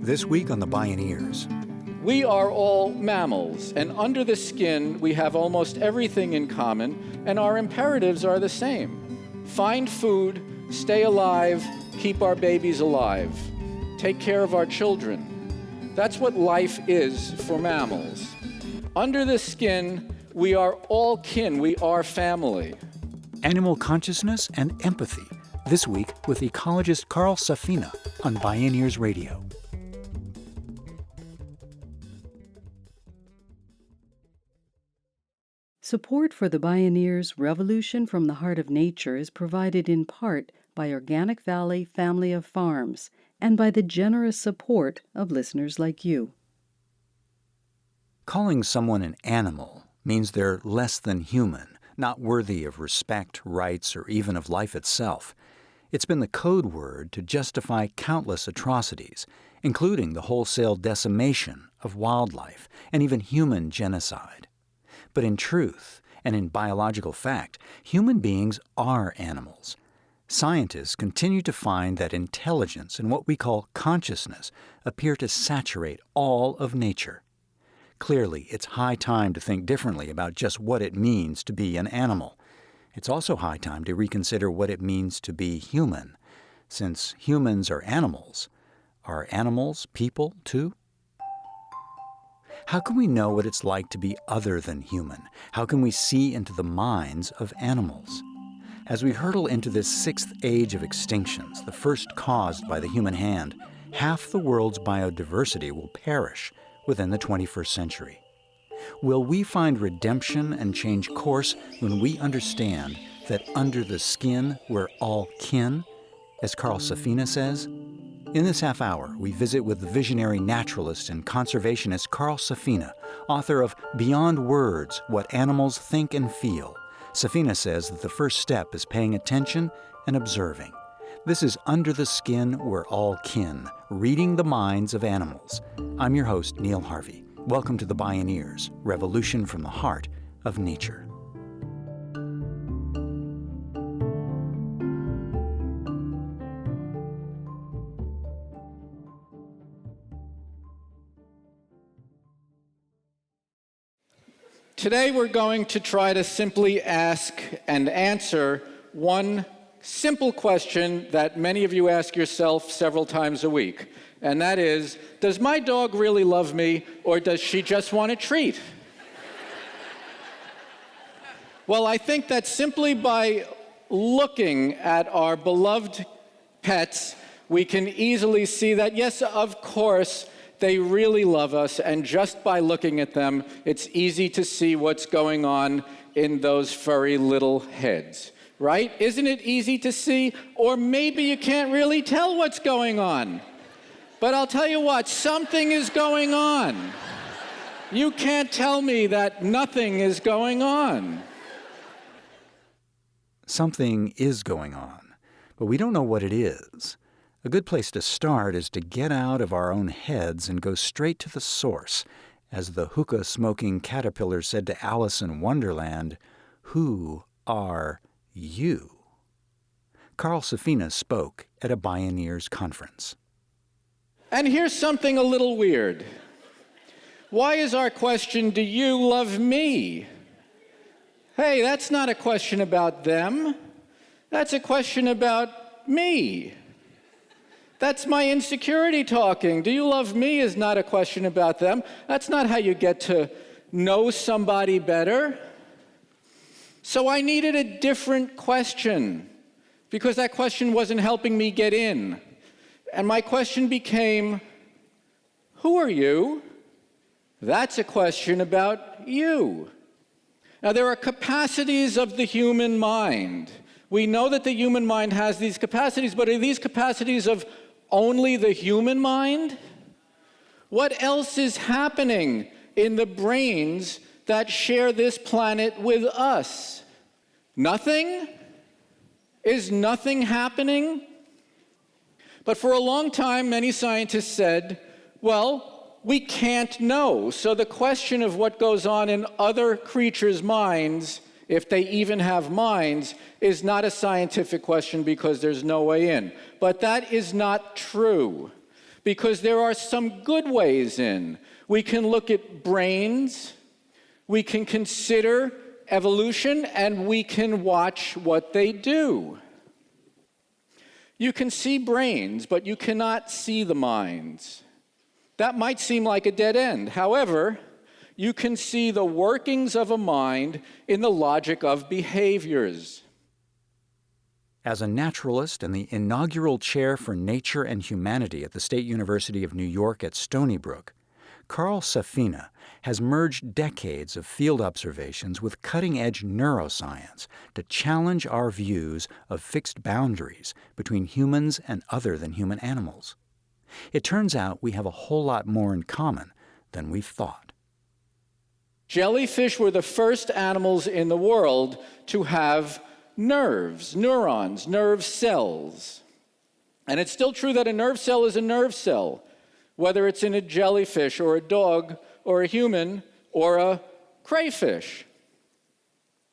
This week on the Bioneers. We are all mammals, and under the skin we have almost everything in common, and our imperatives are the same. Find food, stay alive, keep our babies alive, take care of our children. That's what life is for mammals. Under the skin, we are all kin, we are family. Animal consciousness and empathy. This week with ecologist Carl Safina on Bioneers Radio. Support for the Bioneers' Revolution from the Heart of Nature is provided in part by Organic Valley Family of Farms and by the generous support of listeners like you. Calling someone an animal means they're less than human, not worthy of respect, rights, or even of life itself. It's been the code word to justify countless atrocities, including the wholesale decimation of wildlife and even human genocide. But in truth, and in biological fact, human beings are animals. Scientists continue to find that intelligence and what we call consciousness appear to saturate all of nature. Clearly, it's high time to think differently about just what it means to be an animal. It's also high time to reconsider what it means to be human. Since humans are animals people too? How can we know what it's like to be other than human? How can we see into the minds of animals? As we hurtle into this sixth age of extinctions, the first caused by the human hand, half the world's biodiversity will perish within the 21st century. Will we find redemption and change course when we understand that under the skin we're all kin, as Carl Safina says? In this half hour, we visit with the visionary naturalist and conservationist Carl Safina, author of Beyond Words, What Animals Think and Feel. Safina says that the first step is paying attention and observing. This is Under the Skin, We're All Kin, Reading the Minds of Animals. I'm your host, Neil Harvey. Welcome to the Bioneers, Revolution from the Heart of Nature. Today we're going to try to simply ask and answer one simple question that many of you ask yourself several times a week, and that is, does my dog really love me, or does she just want a treat? Well, I think that simply by looking at our beloved pets, we can easily see that, yes, of course, they really love us, and just by looking at them, it's easy to see what's going on in those furry little heads, right? Isn't it easy to see? Or maybe you can't really tell what's going on. But I'll tell you what, something is going on. You can't tell me that nothing is going on. Something is going on, but we don't know what it is. A good place to start is to get out of our own heads and go straight to the source. As the hookah-smoking caterpillar said to Alice in Wonderland, "Who are you?" Carl Safina spoke at a Bioneers conference. And here's something a little weird. Why is our question, do you love me? Hey, that's not a question about them. That's a question about me. That's my insecurity talking. Do you love me is not a question about them. That's not how you get to know somebody better. So I needed a different question because that question wasn't helping me get in. And my question became, who are you? That's a question about you. Now, there are capacities of the human mind. We know that the human mind has these capacities, but are these capacities of only the human mind? What else is happening in the brains that share this planet with us? Nothing? Is nothing happening? But for a long time, many scientists said, well, we can't know. So the question of what goes on in other creatures' minds, if they even have minds, is not a scientific question because there's no way in. But that is not true. because there are some good ways in. We can look at brains, we can consider evolution, and we can watch what they do. You can see brains, but you cannot see the minds. That might seem like a dead end. However, you can see the workings of a mind in the logic of behaviors. As a naturalist and the inaugural chair for nature and humanity at the State University of New York at Stony Brook, Carl Safina has merged decades of field observations with cutting-edge neuroscience to challenge our views of fixed boundaries between humans and other-than-human animals. It turns out we have a whole lot more in common than we've thought. Jellyfish were the first animals in the world to have nerves, neurons, nerve cells. And it's still true that a nerve cell is a nerve cell, whether it's in a jellyfish or a dog or a human or a crayfish.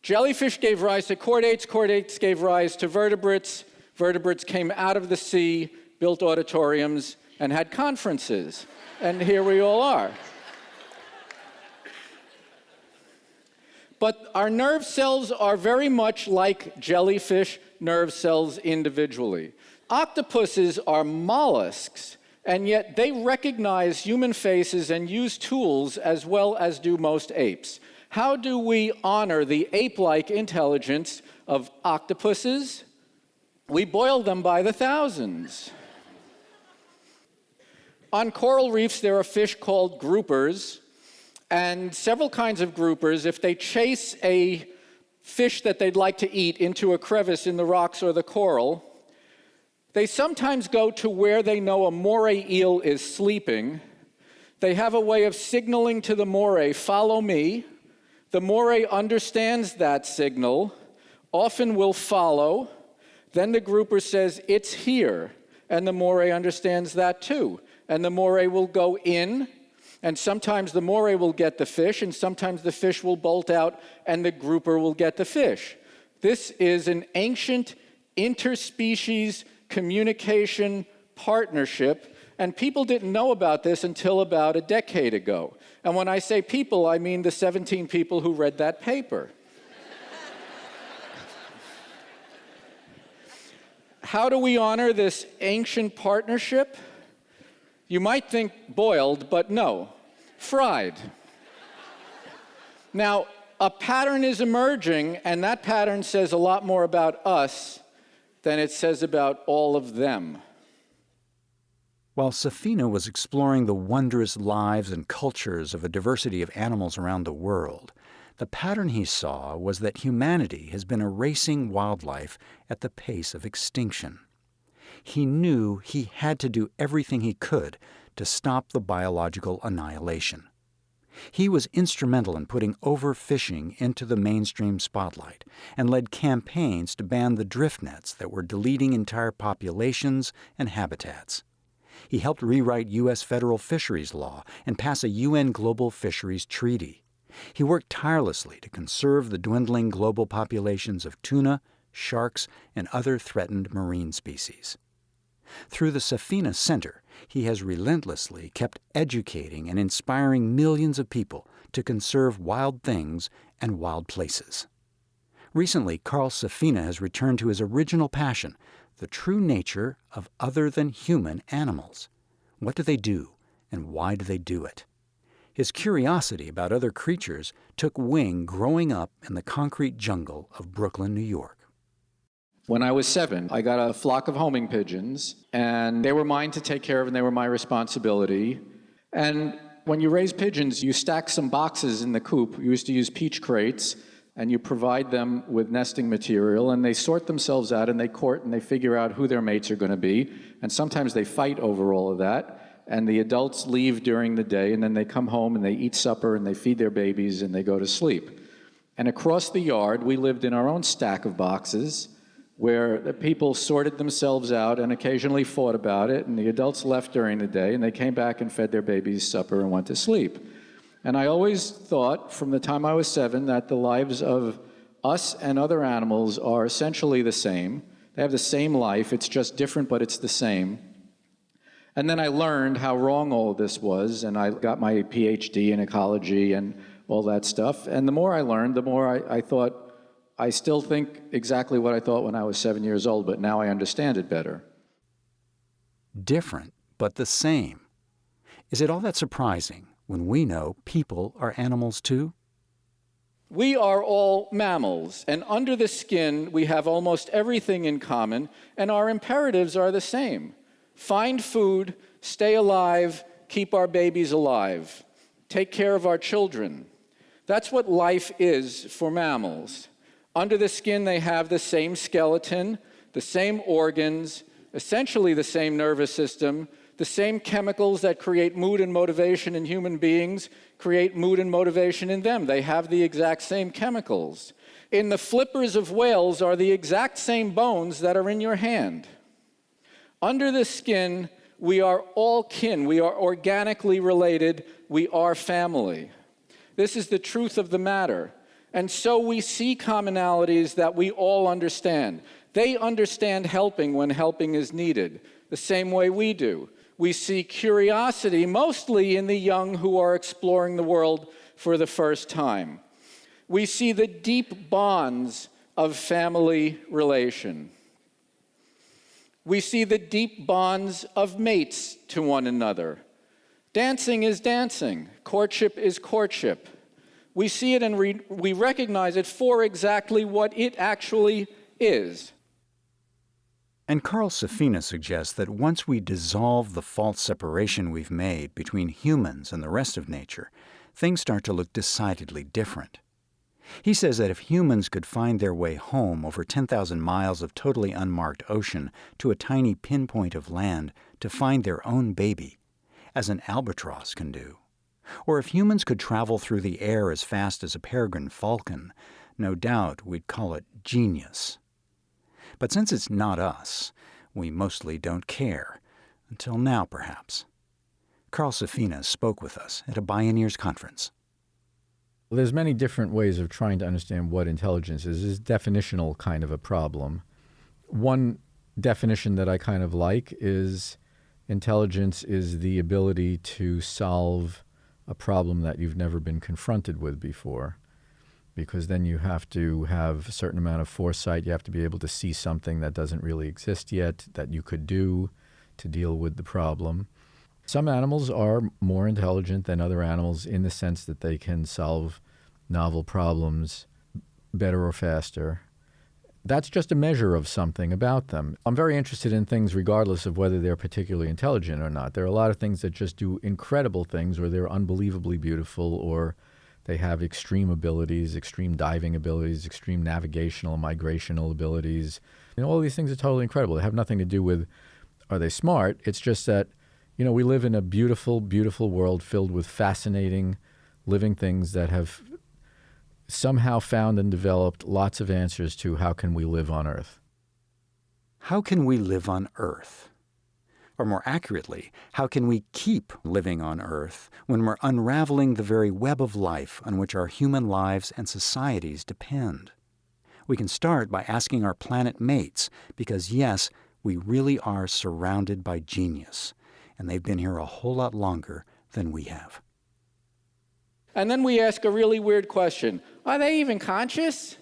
Jellyfish gave rise to chordates, chordates gave rise to vertebrates, vertebrates came out of the sea, built auditoriums, and had conferences. And here we all are. But our nerve cells are very much like jellyfish nerve cells individually. Octopuses are mollusks, and yet they recognize human faces and use tools as well as do most apes. How do we honor the ape-like intelligence of octopuses? We boil them by the thousands. On coral reefs, there are fish called groupers, and several kinds of groupers, if they chase a fish that they'd like to eat into a crevice in the rocks or the coral, they sometimes go to where they know a moray eel is sleeping. They have a way of signaling to the moray, "Follow me." The moray understands that signal, often will follow. Then the grouper says, "It's here." And the moray understands that too. And the moray will go in, and sometimes the moray will get the fish, and sometimes the fish will bolt out, and the grouper will get the fish. This is an ancient interspecies communication partnership, and people didn't know about this until about a decade ago. And when I say people, I mean the 17 people who read that paper. How do we honor this ancient partnership? You might think boiled, but no, fried. Now, a pattern is emerging, and that pattern says a lot more about us than it says about all of them. While Safina was exploring the wondrous lives and cultures of a diversity of animals around the world, the pattern he saw was that humanity has been erasing wildlife at the pace of extinction. He knew he had to do everything he could to stop the biological annihilation. He was instrumental in putting overfishing into the mainstream spotlight and led campaigns to ban the drift nets that were deleting entire populations and habitats. He helped rewrite U.S. federal fisheries law and pass a UN Global Fisheries Treaty. He worked tirelessly to conserve the dwindling global populations of tuna, sharks, and other threatened marine species. Through the Safina Center, he has relentlessly kept educating and inspiring millions of people to conserve wild things and wild places. Recently, Carl Safina has returned to his original passion, the true nature of other-than-human animals. What do they do, and why do they do it? His curiosity about other creatures took wing growing up in the concrete jungle of Brooklyn, New York. When I was 7, I got a flock of homing pigeons, and they were mine to take care of, and they were my responsibility. And when you raise pigeons, you stack some boxes in the coop. You used to use peach crates, and you provide them with nesting material, and they sort themselves out, and they court, and they figure out who their mates are going to be. And sometimes they fight over all of that, and the adults leave during the day, and then they come home, and they eat supper, and they feed their babies, and they go to sleep. And across the yard, we lived in our own stack of boxes, where the people sorted themselves out and occasionally fought about it, and the adults left during the day, and they came back and fed their babies supper and went to sleep. And I always thought, from the time I was 7, that the lives of us and other animals are essentially the same. They have the same life, it's just different, but it's the same. And then I learned how wrong all of this was, and I got my PhD in ecology and all that stuff. And the more I learned, the more I thought, I still think exactly what I thought when I was 7 years old, but now I understand it better. Different, but the same. Is it all that surprising when we know people are animals too? We are all mammals, and under the skin we have almost everything in common, and our imperatives are the same. Find food, stay alive, keep our babies alive, take care of our children. That's what life is for mammals. Under the skin they have the same skeleton, the same organs, essentially the same nervous system, the same chemicals that create mood and motivation in human beings create mood and motivation in them. They have the exact same chemicals. In the flippers of whales are the exact same bones that are in your hand. Under the skin, we are all kin. We are organically related. We are family. This is the truth of the matter. And so we see commonalities that we all understand. They understand helping when helping is needed, the same way we do. We see curiosity mostly in the young who are exploring the world for the first time. We see the deep bonds of family relation. We see the deep bonds of mates to one another. Dancing is dancing. Courtship is courtship. We see it and we recognize it for exactly what it actually is. And Carl Safina suggests that once we dissolve the false separation we've made between humans and the rest of nature, things start to look decidedly different. He says that if humans could find their way home over 10,000 miles of totally unmarked ocean to a tiny pinpoint of land to find their own baby, as an albatross can do, or if humans could travel through the air as fast as a peregrine falcon, no doubt we'd call it genius. But since it's not us, we mostly don't care. Until now, perhaps. Carl Safina spoke with us at a Bioneers conference. Well, there's many different ways of trying to understand what intelligence is. It's a definitional kind of a problem. One definition that I kind of like is intelligence is the ability to solve a problem that you've never been confronted with before. Because then you have to have a certain amount of foresight. You have to be able to see something that doesn't really exist yet that you could do to deal with the problem. Some animals are more intelligent than other animals in the sense that they can solve novel problems better or faster. That's just a measure of something about them. I'm very interested in things regardless of whether they're particularly intelligent or not. There are a lot of things that just do incredible things, or they're unbelievably beautiful, or they have extreme abilities, extreme diving abilities, extreme navigational, migrational abilities. All these things are totally incredible. They have nothing to do with, are they smart? It's just that, we live in a beautiful, beautiful world filled with fascinating living things that have somehow found and developed lots of answers to how can we live on Earth. How can we live on Earth? Or more accurately, how can we keep living on Earth when we're unraveling the very web of life on which our human lives and societies depend? We can start by asking our planet mates, because yes, we really are surrounded by genius, and they've been here a whole lot longer than we have. And then we ask a really weird question. Are they even conscious?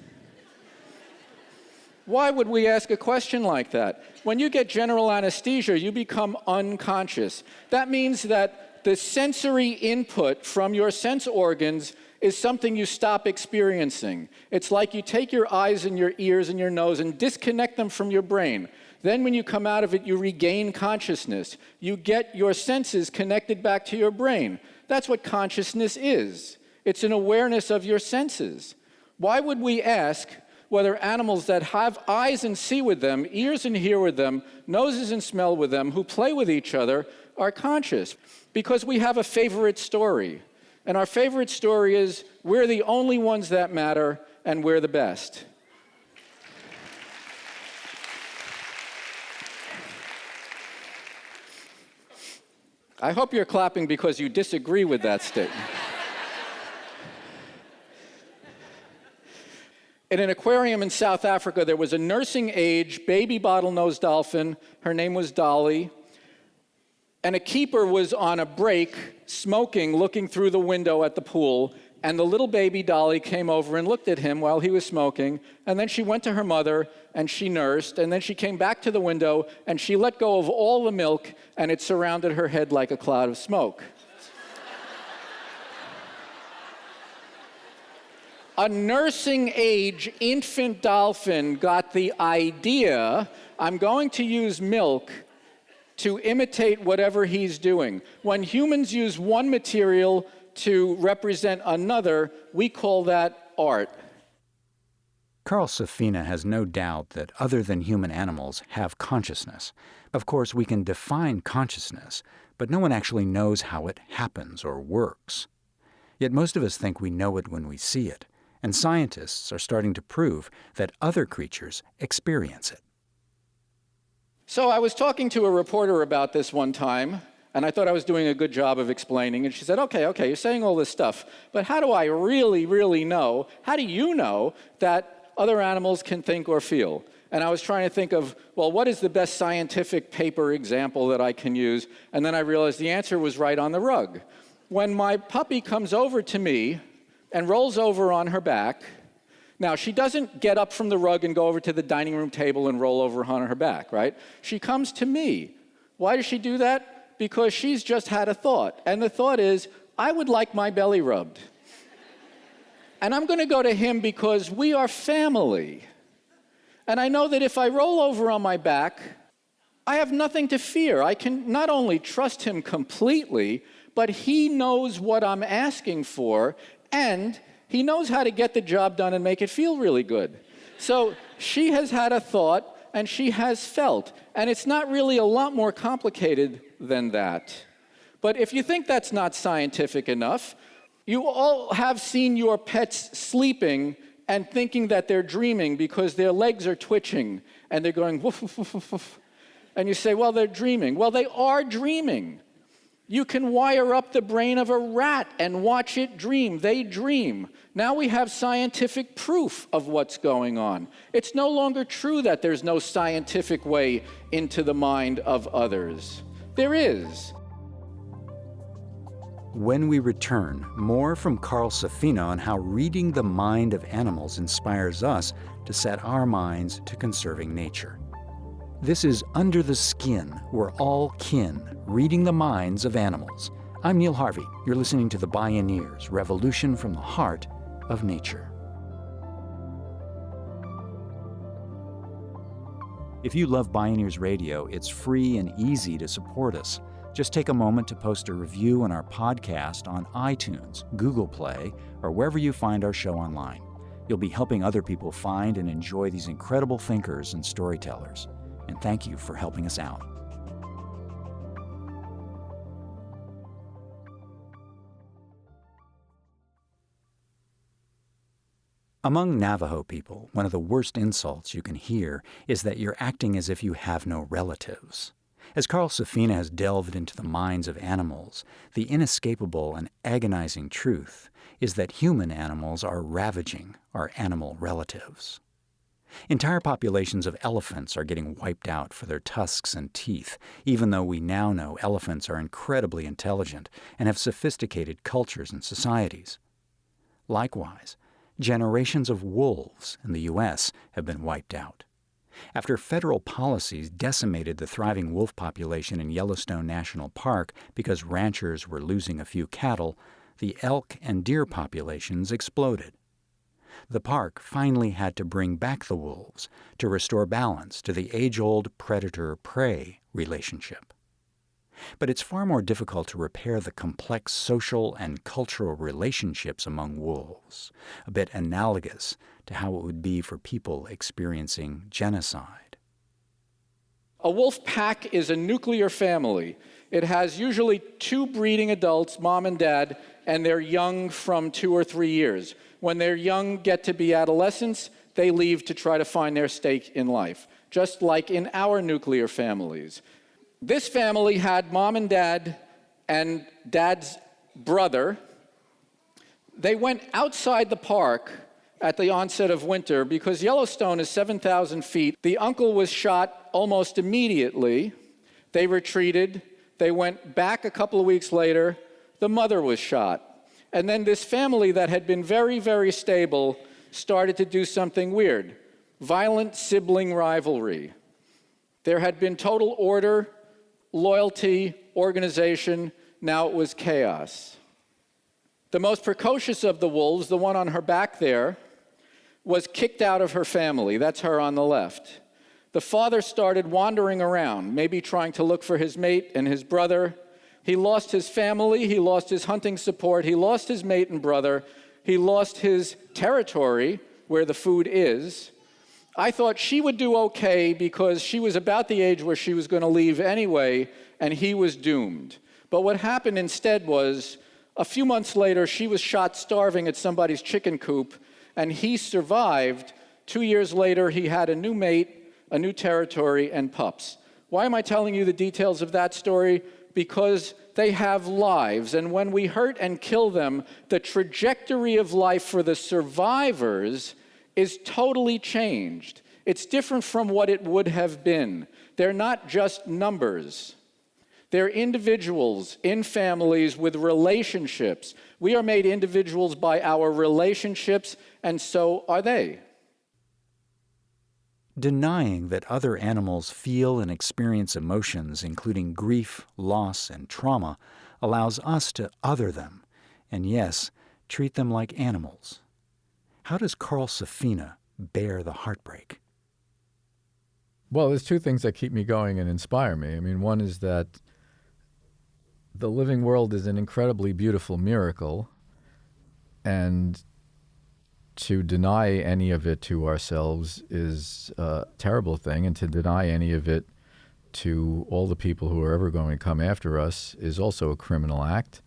Why would we ask a question like that? When you get general anesthesia, you become unconscious. That means that the sensory input from your sense organs is something you stop experiencing. It's like you take your eyes and your ears and your nose and disconnect them from your brain. Then when you come out of it, you regain consciousness. You get your senses connected back to your brain. That's what consciousness is. It's an awareness of your senses. Why would we ask whether animals that have eyes and see with them, ears and hear with them, noses and smell with them, who play with each other, are conscious? Because we have a favorite story. And our favorite story is, we're the only ones that matter, and we're the best. I hope you're clapping because you disagree with that statement. In an aquarium in South Africa, there was a nursing-age baby bottlenose dolphin. Her name was Dolly. And a keeper was on a break, smoking, looking through the window at the pool, and the little baby Dolly came over and looked at him while he was smoking, and then she went to her mother, and she nursed, and then she came back to the window, and she let go of all the milk, and it surrounded her head like a cloud of smoke. A nursing-age infant dolphin got the idea, I'm going to use milk to imitate whatever he's doing. When humans use one material to represent another, we call that art. Carl Safina has no doubt that other than human animals have consciousness. Of course, we can define consciousness, but no one actually knows how it happens or works. Yet most of us think we know it when we see it, and scientists are starting to prove that other creatures experience it. So I was talking to a reporter about this one time, and I thought I was doing a good job of explaining, and she said, okay, you're saying all this stuff, but how do I really know, how do you know that other animals can think or feel? And I was trying to think of, well, what is the best scientific paper example that I can use? And then I realized the answer was right on the rug. When my puppy comes over to me and rolls over on her back, now, she doesn't get up from the rug and go over to the dining room table and roll over on her back, right? She comes to me. Why does she do that? Because she's just had a thought. And the thought is, I would like my belly rubbed. And I'm going to go to him because we are family. And I know that if I roll over on my back, I have nothing to fear. I can not only trust him completely, but he knows what I'm asking for, and he knows how to get the job done and make it feel really good. So she has had a thought, and she has felt. And it's not really a lot more complicated than that. But if you think that's not scientific enough, you all have seen your pets sleeping and thinking that they're dreaming because their legs are twitching, and they're going woof, woof, woof, woof, woof. And you say, well, they're dreaming. Well, they are dreaming. You can wire up the brain of a rat and watch it dream. They dream. Now we have scientific proof of what's going on. It's no longer true that there's no scientific way into the mind of others. There is. When we return, more from Carl Safina on how reading the mind of animals inspires us to set our minds to conserving nature. This is Under the Skin. We're all kin, reading the minds of animals. I'm Neil Harvey. You're listening to the Bioneers, Revolution from the Heart of Nature. If you love Bioneers Radio, it's free and easy to support us. Just take a moment to post a review on our podcast on iTunes, Google Play, or wherever you find our show online. You'll be helping other people find and enjoy these incredible thinkers and storytellers. And thank you for helping us out. Among Navajo people, one of the worst insults you can hear is that you're acting as if you have no relatives. As Carl Safina has delved into the minds of animals, the inescapable and agonizing truth is that human animals are ravaging our animal relatives. Entire populations of elephants are getting wiped out for their tusks and teeth, even though we now know elephants are incredibly intelligent and have sophisticated cultures and societies. Likewise, generations of wolves in the U.S. have been wiped out. After federal policies decimated the thriving wolf population in Yellowstone National Park because ranchers were losing a few cattle, the elk and deer populations exploded. The park finally had to bring back the wolves to restore balance to the age-old predator-prey relationship. But it's far more difficult to repair the complex social and cultural relationships among wolves, a bit analogous to how it would be for people experiencing genocide. A wolf pack is a nuclear family. It has usually 2 breeding adults, mom and dad, and they're young from 2 or 3 years. When they're young, get to be adolescents, they leave to try to find their stake in life, just like in our nuclear families. This family had mom and dad's brother. They went outside the park at the onset of winter because Yellowstone is 7,000 feet. The uncle was shot almost immediately. They retreated. They went back a couple of weeks later, the mother was shot. And then this family that had been very, very stable started to do something weird. Violent sibling rivalry. There had been total order, loyalty, organization. Now it was chaos. The most precocious of the wolves, the one on her back there, was kicked out of her family. That's her on the left. The father started wandering around, maybe trying to look for his mate and his brother. He lost his family, he lost his hunting support, he lost his mate and brother, he lost his territory, where the food is. I thought she would do okay because she was about the age where she was going to leave anyway, and he was doomed. But what happened instead was, a few months later, she was shot starving at somebody's chicken coop, and he survived. 2 years later, he had a new mate, a new territory, and pups. Why am I telling you the details of that story? Because they have lives, and when we hurt and kill them, the trajectory of life for the survivors is totally changed. It's different from what it would have been. They're not just numbers. They're individuals in families with relationships. We are made individuals by our relationships, and so are they. Denying that other animals feel and experience emotions, including grief, loss, and trauma, allows us to other them, and yes, treat them like animals. How does Carl Safina bear the heartbreak? Well, there's two things that keep me going and inspire me. I mean, one is that the living world is an incredibly beautiful miracle, and to deny any of it to ourselves is a terrible thing, and to deny any of it to all the people who are ever going to come after us is also a criminal act.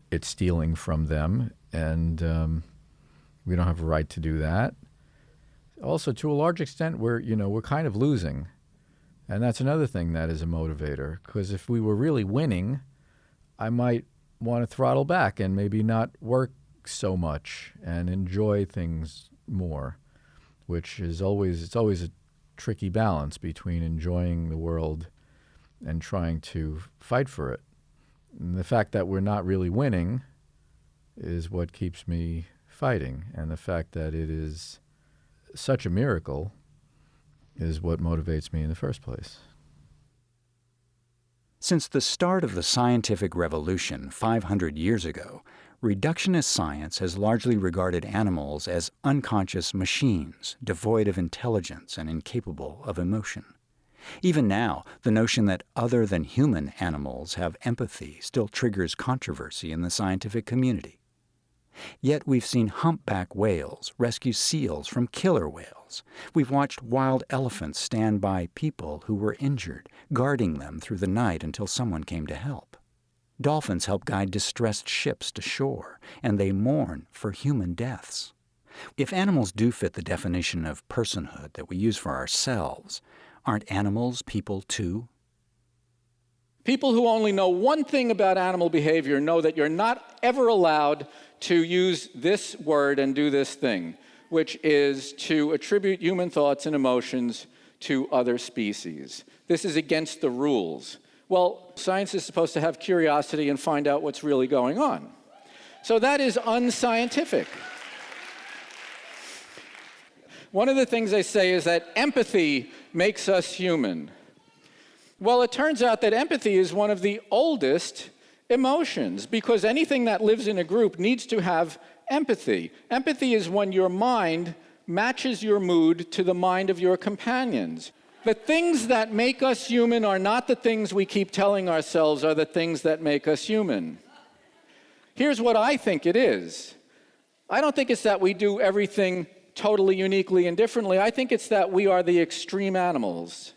It's stealing from them, and we don't have a right to do that. Also, to a large extent, we're kind of losing, and that's another thing that is a motivator, because if we were really winning, I might want to throttle back and maybe not work so much and enjoy things more, which is always a tricky balance between enjoying the world and trying to fight for it. And the fact that we're not really winning is what keeps me fighting, and the fact that it is such a miracle is what motivates me in the first place. Since the start of the scientific revolution 500 years ago, reductionist science has largely regarded animals as unconscious machines, devoid of intelligence and incapable of emotion. Even now, the notion that other-than-human animals have empathy still triggers controversy in the scientific community. Yet we've seen humpback whales rescue seals from killer whales. We've watched wild elephants stand by people who were injured, guarding them through the night until someone came to help. Dolphins help guide distressed ships to shore, and they mourn for human deaths. If animals do fit the definition of personhood that we use for ourselves, aren't animals people too? People who only know one thing about animal behavior know that you're not ever allowed to use this word and do this thing, which is to attribute human thoughts and emotions to other species. This is against the rules. Well, science is supposed to have curiosity and find out what's really going on. So that is unscientific. One of the things they say is that empathy makes us human. Well, it turns out that empathy is one of the oldest emotions, because anything that lives in a group needs to have empathy. Empathy is when your mind matches your mood to the mind of your companions. The things that make us human are not the things we keep telling ourselves are the things that make us human. Here's what I think it is. I don't think it's that we do everything totally uniquely and differently. I think it's that we are the extreme animals.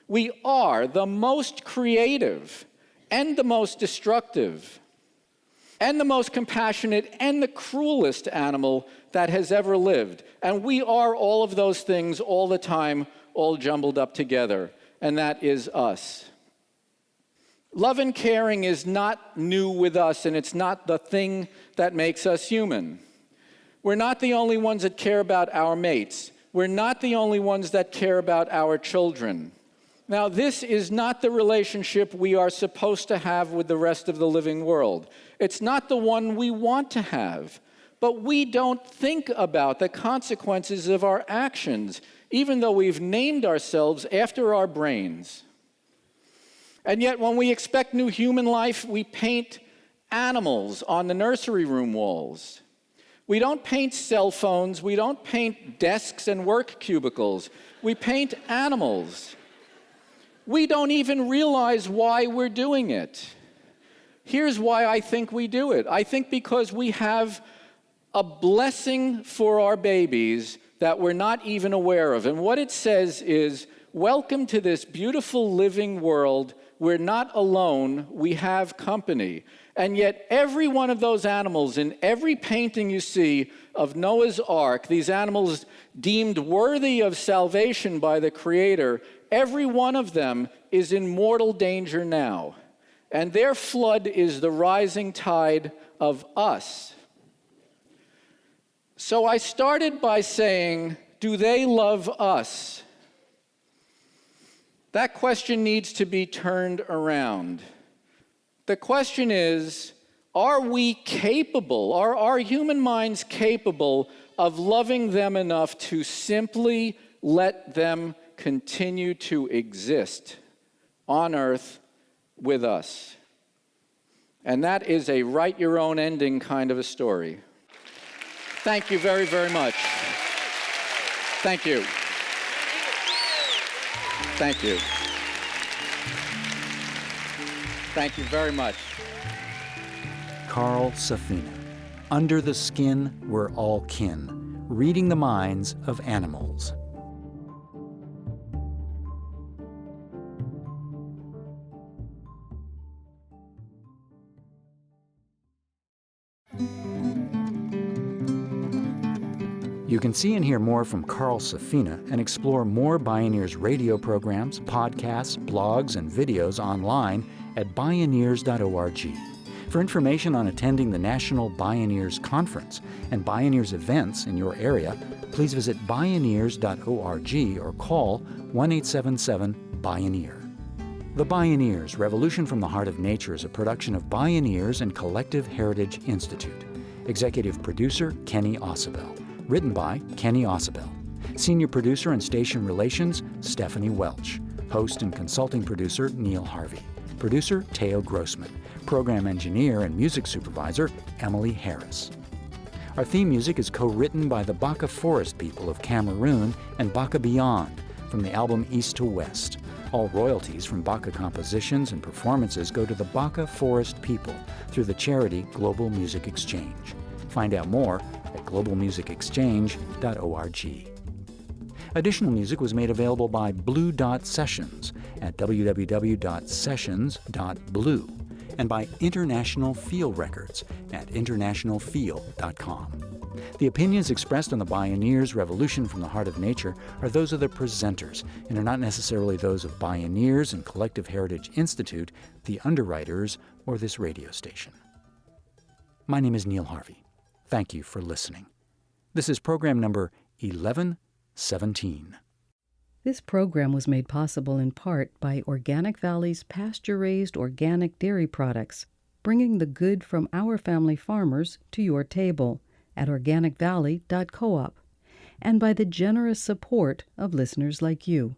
We are the most creative and the most destructive and the most compassionate and the cruelest animal that has ever lived. And we are all of those things all the time, all jumbled up together, and that is us. Love and caring is not new with us, and it's not the thing that makes us human. We're not the only ones that care about our mates. We're not the only ones that care about our children. Now, this is not the relationship we are supposed to have with the rest of the living world. It's not the one we want to have. But we don't think about the consequences of our actions, even though we've named ourselves after our brains. And yet, when we expect new human life, we paint animals on the nursery room walls. We don't paint cell phones. We don't paint desks and work cubicles. We paint animals. We don't even realize why we're doing it. Here's why I think we do it. I think because we have a blessing for our babies that we're not even aware of. And what it says is, welcome to this beautiful living world. We're not alone. We have company. And yet every one of those animals in every painting you see of Noah's Ark, these animals deemed worthy of salvation by the Creator, every one of them is in mortal danger now. And their flood is the rising tide of us. So I started by saying, do they love us? That question needs to be turned around. The question is, are we capable, are our human minds capable of loving them enough to simply let them continue to exist on earth with us? And that is a write your own ending kind of a story. Thank you very, very much. Thank you. Thank you. Thank you very much. Carl Safina. Under the Skin, We're All Kin. Reading the Minds of Animals. You can see and hear more from Carl Safina and explore more Bioneers radio programs, podcasts, blogs, and videos online at bioneers.org. For information on attending the National Bioneers Conference and Bioneers events in your area, please visit bioneers.org or call 1-877-BIONEER. The Bioneers, Revolution from the Heart of Nature is a production of Bioneers and Collective Heritage Institute. Executive producer, Kenny Ausubel. Written by Kenny Ausubel. Senior producer and station relations, Stephanie Welch. Host and consulting producer, Neil Harvey. Producer, Teo Grossman. Program engineer and music supervisor, Emily Harris. Our theme music is co-written by the Baka Forest people of Cameroon and Baka Beyond from the album East to West. All royalties from Baka compositions and performances go to the Baka Forest people through the charity Global Music Exchange. Find out more at globalmusicexchange.org. Additional music was made available by Blue Dot Sessions at www.sessions.blue and by International Feel Records at internationalfeel.com. The opinions expressed on the Bioneers Revolution from the Heart of Nature are those of the presenters and are not necessarily those of Bioneers and Collective Heritage Institute, the underwriters, or this radio station. My name is Neil Harvey. Thank you for listening. This is program number 1117. This program was made possible in part by Organic Valley's pasture-raised organic dairy products, bringing the good from our family farmers to your table at organicvalley.coop, and by the generous support of listeners like you.